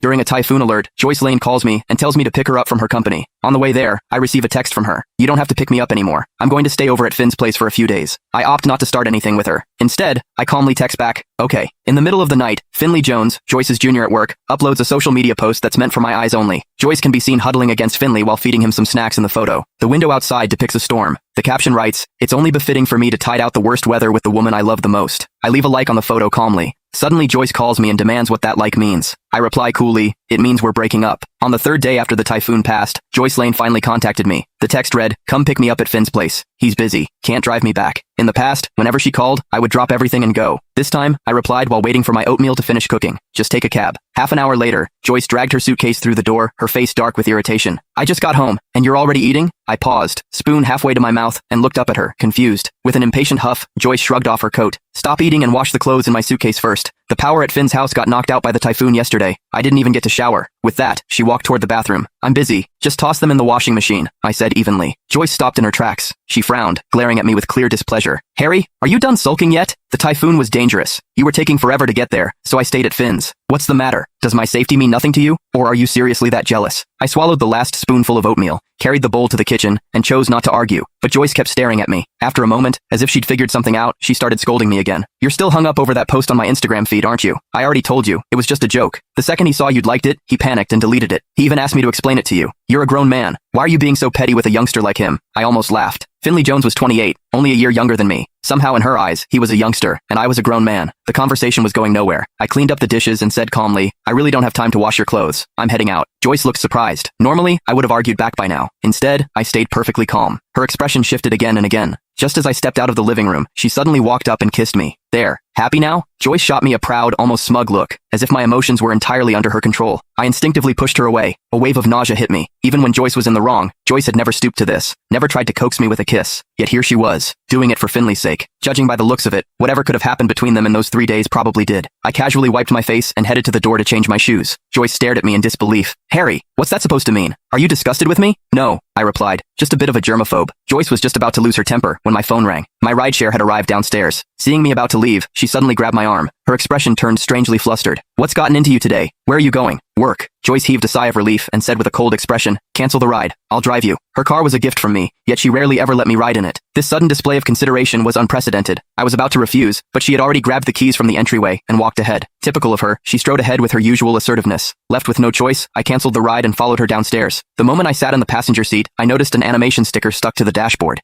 During a typhoon alert, Joyce Lane calls me and tells me to pick her up from her company. On the way there, I receive a text from her. You don't have to pick me up anymore. I'm going to stay over at Finn's place for a few days. I opt not to start anything with her. Instead, I calmly text back, okay. In the middle of the night, Finley Jones, Joyce's junior at work, uploads a social media post that's meant for my eyes only. Joyce can be seen huddling against Finley while feeding him some snacks in the photo. The window outside depicts a storm. The caption writes, "It's only befitting for me to tide out the worst weather with the woman I love the most." I leave a like on the photo calmly. Suddenly Joyce calls me and demands what that like means. I reply coolly, "It means we're breaking up." On the third day after the typhoon passed, Joyce Lane finally contacted me. The text read, "Come pick me up at Finn's place. He's busy. Can't drive me back." In the past, whenever she called, I would drop everything and go. This time, I replied while waiting for my oatmeal to finish cooking. "Just take a cab." Half an hour later, Joyce dragged her suitcase through the door, her face dark with irritation. "I just got home, and you're already eating?" I paused, spoon halfway to my mouth, and looked up at her, confused. With an impatient huff, Joyce shrugged off her coat. "Stop eating and wash the clothes in my suitcase first. The power at Finn's house got knocked out by the typhoon yesterday. I didn't even get to shower." With that, she walked toward the bathroom. "I'm busy. Just toss them in the washing machine," I said evenly. Joyce stopped in her tracks. She frowned, glaring at me with clear displeasure. "Harry, are you done sulking yet? The typhoon was dangerous. You were taking forever to get there, so I stayed at Finn's. What's the matter? Does my safety mean nothing to you? Or are you seriously that jealous?" I swallowed the last spoonful of oatmeal, carried the bowl to the kitchen, and chose not to argue. But Joyce kept staring at me. After a moment, as if she'd figured something out, she started scolding me again. "You're still hung up over that post on my Instagram feed, aren't you? I already told you. It was just a joke. The second he saw you'd liked it, he panicked and deleted it. He even asked me to explain it to you. You're a grown man. Why are you being so petty with a youngster like him?" I almost laughed. Finley Jones was 28, only a year younger than me. Somehow in her eyes, he was a youngster, and I was a grown man. The conversation was going nowhere. I cleaned up the dishes and said calmly, "I really don't have time to wash your clothes. I'm heading out." Joyce looked surprised. Normally, I would have argued back by now. Instead, I stayed perfectly calm. Her expression shifted again and again. Just as I stepped out of the living room, she suddenly walked up and kissed me. "There. Happy now?" Joyce shot me a proud, almost smug look, as if my emotions were entirely under her control. I instinctively pushed her away. A wave of nausea hit me. Even when Joyce was in the wrong, Joyce had never stooped to this, never tried to coax me with a kiss. Yet here she was, doing it for Finley's sake. Judging by the looks of it, whatever could have happened between them in those 3 days probably did. I casually wiped my face and headed to the door to change my shoes. Joyce stared at me in disbelief. "Harry, what's that supposed to mean? Are you disgusted with me?" "No," I replied. "Just a bit of a germaphobe." Joyce was just about to lose her temper when my phone rang. My rideshare had arrived downstairs. Seeing me about to leave, she suddenly grabbed my arm. Her expression turned strangely flustered. "What's gotten into you today? Where are you going?" "Work." Joyce heaved a sigh of relief and said with a cold expression, "Cancel the ride. I'll drive you." Her car was a gift from me, yet she rarely ever let me ride in it. This sudden display of consideration was unprecedented. I was about to refuse, but she had already grabbed the keys from the entryway and walked ahead. Typical of her, she strode ahead with her usual assertiveness. Left with no choice, I canceled the ride and followed her downstairs. The moment I sat in the passenger seat, I noticed an animation sticker stuck to the dashboard.